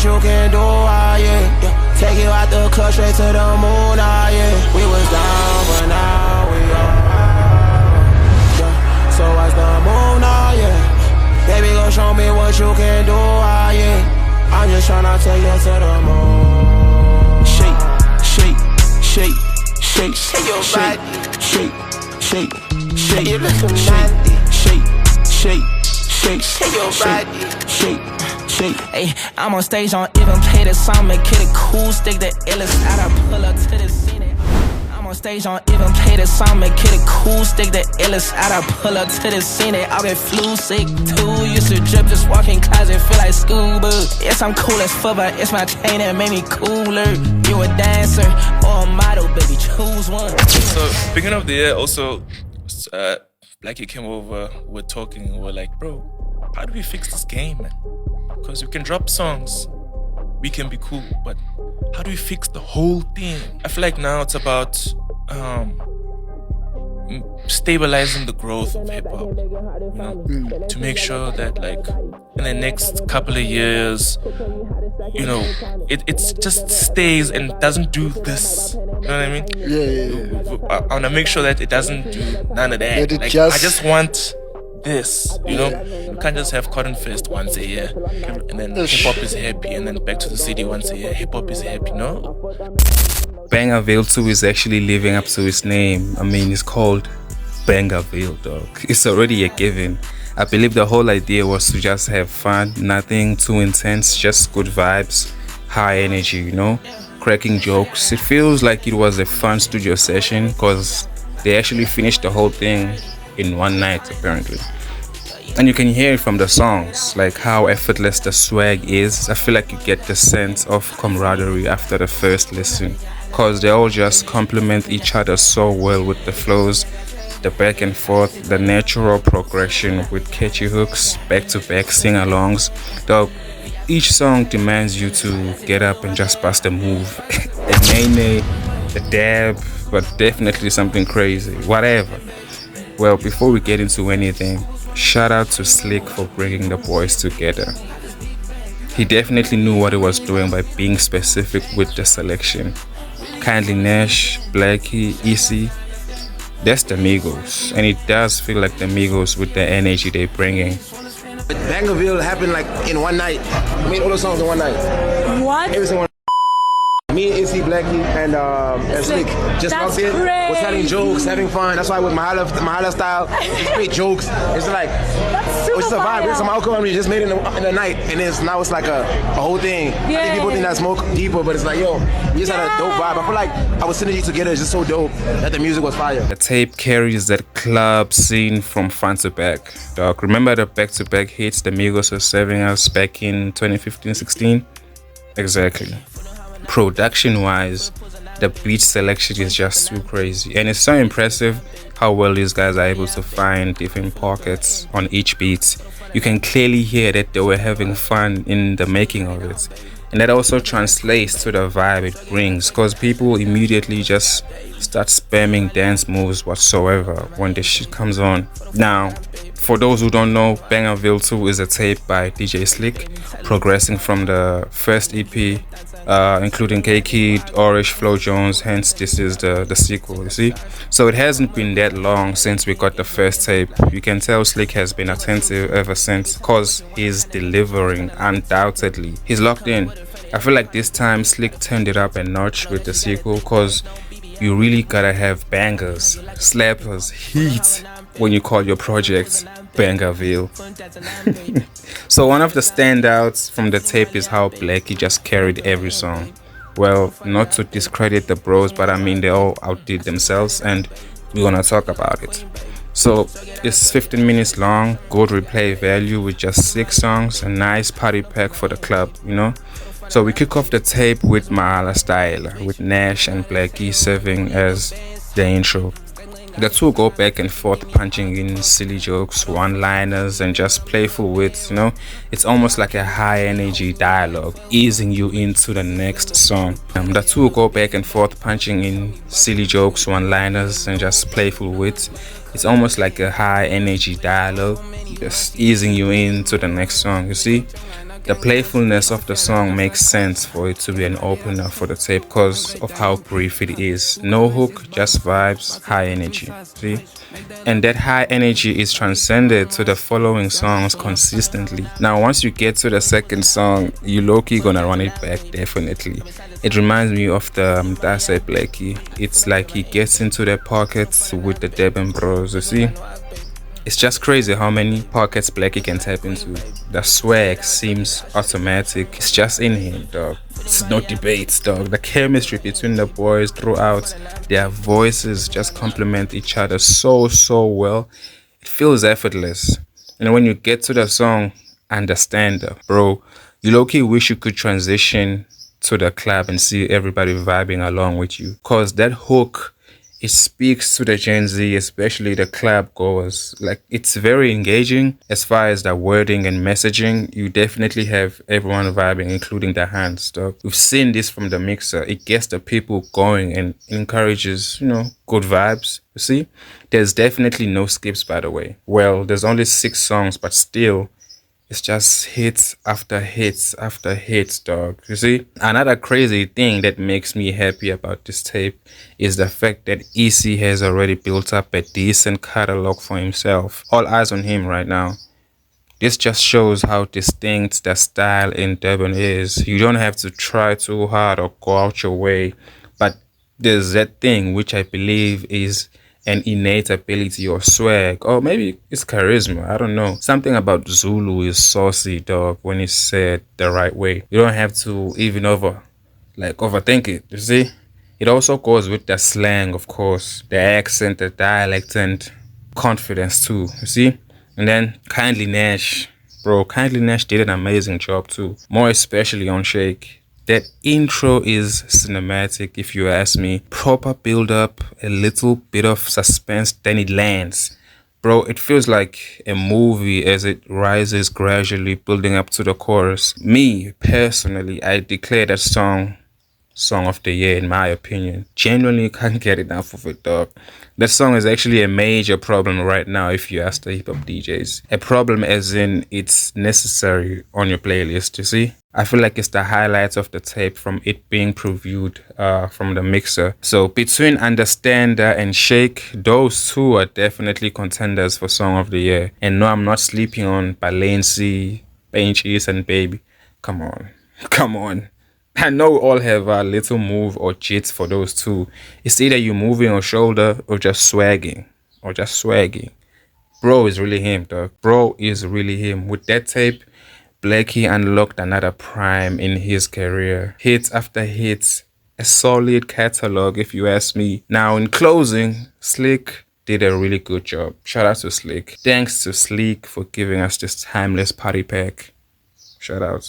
you can do, yeah. Take you out the club straight to the moon, yeah. We was down, but now we up, yeah. So what's the move now, yeah? Baby, go show me what you can do, yeah. I'm just tryna take you to the moon. Shake, shake, shake, shake, shake your body. Shake, shake, shake, you look shake, shake, shake, shake your body. Shake, shake. Hey, I'm on stage, don't even play the song, make it a cool stick. The illest out, I pull up to the scene. I'm on stage, don't even play the song, make it a cool stick. The illest out, I pull up to the scene. I'll get flu sick too. Used to drip, just walk in closet, feel like scuba. Yes, I'm cool as fuck, but it's my chain that made me cooler. You a dancer or a model, baby, choose one. So, beginning of the year, also, Blxckie came over, we're talking, we're like, bro, how do we fix this game, man? Because we can drop songs, we can be cool, but how do we fix the whole thing? I feel like now it's about stabilizing the growth of hip-hop, you know, to make sure that, like, in the next couple of years, you know, it just stays and doesn't do this. You know what I mean? Yeah. I want to make sure that it doesn't do none of that. Like, I just want this, you know? You can't just have Cotton Fest once a year and then hip-hop is happy, and then back to the city once a year, hip-hop is happy, no? Bangerville 2 is actually living up to its name. I mean, it's called Bangerville, dog. It's already a given. I believe the whole idea was to just have fun, nothing too intense, just good vibes, high energy, you know, cracking jokes. It feels like it was a fun studio session because they actually finished the whole thing in one night, apparently. And you can hear it from the songs, like how effortless the swag is. I feel like you get the sense of camaraderie after the first listen because they all just complement each other so well with the flows, the back and forth, the natural progression with catchy hooks, back-to-back sing-alongs. Though each song demands you to get up and just bust a move, a nay-nay, a dab, but definitely something crazy, whatever. Well, before we get into anything, shout out to Sliqe for bringing the boys together. He definitely knew what he was doing by being specific with the selection. Kindlynxsh, Blxckie, Issi, that's the Migos, and it does feel like the Migos with the energy they're bringing. Bangerville happened like in one night. I made all the songs in one night. What? Every single one. Me, Issi, Blxckie, and Sliqe just walked in, was telling jokes, having fun. That's why with my holla style, it's great jokes. It's like, it's a vibe. It's some alcohol we just made in the night, and now it's like a whole thing. Yeah. I think people think that smoke deeper, but it's like, yo, we just had a dope vibe. I feel like our synergy together is just so dope that the music was fire. The tape carries that club scene from front to back. Dog, remember the back-to-back hits the Migos were serving us back in 2015-16? Exactly. Production-wise, the beat selection is just too crazy, and it's so impressive how well these guys are able to find different pockets on each beat. You can clearly hear that they were having fun in the making of it, and that also translates to the vibe it brings because people immediately just start spamming dance moves whatsoever when this shit comes on. Now, for those who don't know, Bangerville 2 is a tape by DJ Sliqe, progressing from the first EP, including K-Kid, Orish, Flo Jones, hence this is the sequel, you see? So it hasn't been that long since we got the first tape. You can tell Sliqe has been attentive ever since because he's delivering, undoubtedly. He's locked in. I feel like this time Sliqe turned it up a notch with the sequel because you really gotta have bangers, slappers, heat when you call your project Bangerville. So one of the standouts from the tape is how Blxckie just carried every song. Well, not to discredit the bros, but I mean they all outdid themselves and we're gonna talk about it. So it's 15 minutes long, good replay value with just 6 songs, a nice party pack for the club, you know. So we kick off the tape with Mahala style, with Nash and Blxckie serving as the intro. The two go back and forth punching in silly jokes, one-liners and just playful wits, you know. It's almost like a high energy dialogue, easing you into the next song. The two go back and forth punching in silly jokes, one-liners and just playful wits. It's almost like a high energy dialogue, just easing you into the next song, you see. The playfulness of the song makes sense for it to be an opener for the tape because of how brief it is. No hook, just vibes, high energy. See? And that high energy is transcended to the following songs consistently. Now, once you get to the second song, you low-key gonna run it back, definitely. It reminds me of the Blxckie. It's like he gets into their pockets with the Durban bros, you see? It's just crazy how many pockets Blxckie can tap into. The swag seems automatic. It's just in him, dog. It's no debates, dog. The chemistry between the boys throughout, their voices just complement each other so well. It feels effortless. And when you get to the song, Understand, bro, you low-key wish you could transition to the club and see everybody vibing along with you. Cause that hook, it speaks to the Gen Z, especially the club goers. Like, it's very engaging as far as the wording and messaging. You definitely have everyone vibing, including the hands, dog. We've seen this from the mixer. It gets the people going and encourages, you know, good vibes. You see, there's definitely no skips, by the way. Well, there's only 6 songs, but still, it's just hits after hits after hits, dog. You see? Another crazy thing that makes me happy about this tape is the fact that Issi has already built up a decent catalog for himself. All eyes on him right now. This just shows how distinct the style in Durban is. You don't have to try too hard or go out your way. But there's that thing which I believe is an innate ability or swag, or maybe it's charisma, I don't know. Something about Zulu is saucy, dog, when it's said the right way. You don't have to even overthink it, you see? It also goes with the slang, of course, the accent, the dialect, and confidence too, you see? And then Kindlynxsh, bro, Kindlynxsh did an amazing job too, more especially on Sliqe. That intro is cinematic, if you ask me. Proper build up, a little bit of suspense, then it lands. Bro, it feels like a movie as it rises gradually, building up to the chorus. Me, personally, I declare that song of the year, in my opinion. Genuinely can't get enough of it, dog. That song is actually a major problem right now if you ask the hip-hop DJs. A problem as in it's necessary on your playlist, you see? I feel like it's the highlights of the tape from it being previewed from the mixer. So between Understander and Sliqe, those two are definitely contenders for Song of the Year. And no, I'm not sleeping on Blxckie, Bangerville, and Baby. Come on. Come on. I know we all have a little move or jits for those two. It's either you moving your shoulder or just swagging. Bro is really him, dog. Bro is really him. With that tape, Blxckie unlocked another prime in his career. Hits after hits. A solid catalog, if you ask me. Now, in closing, Sliqe did a really good job. Shout out to Sliqe. Thanks to Sliqe for giving us this timeless party pack. Shout out.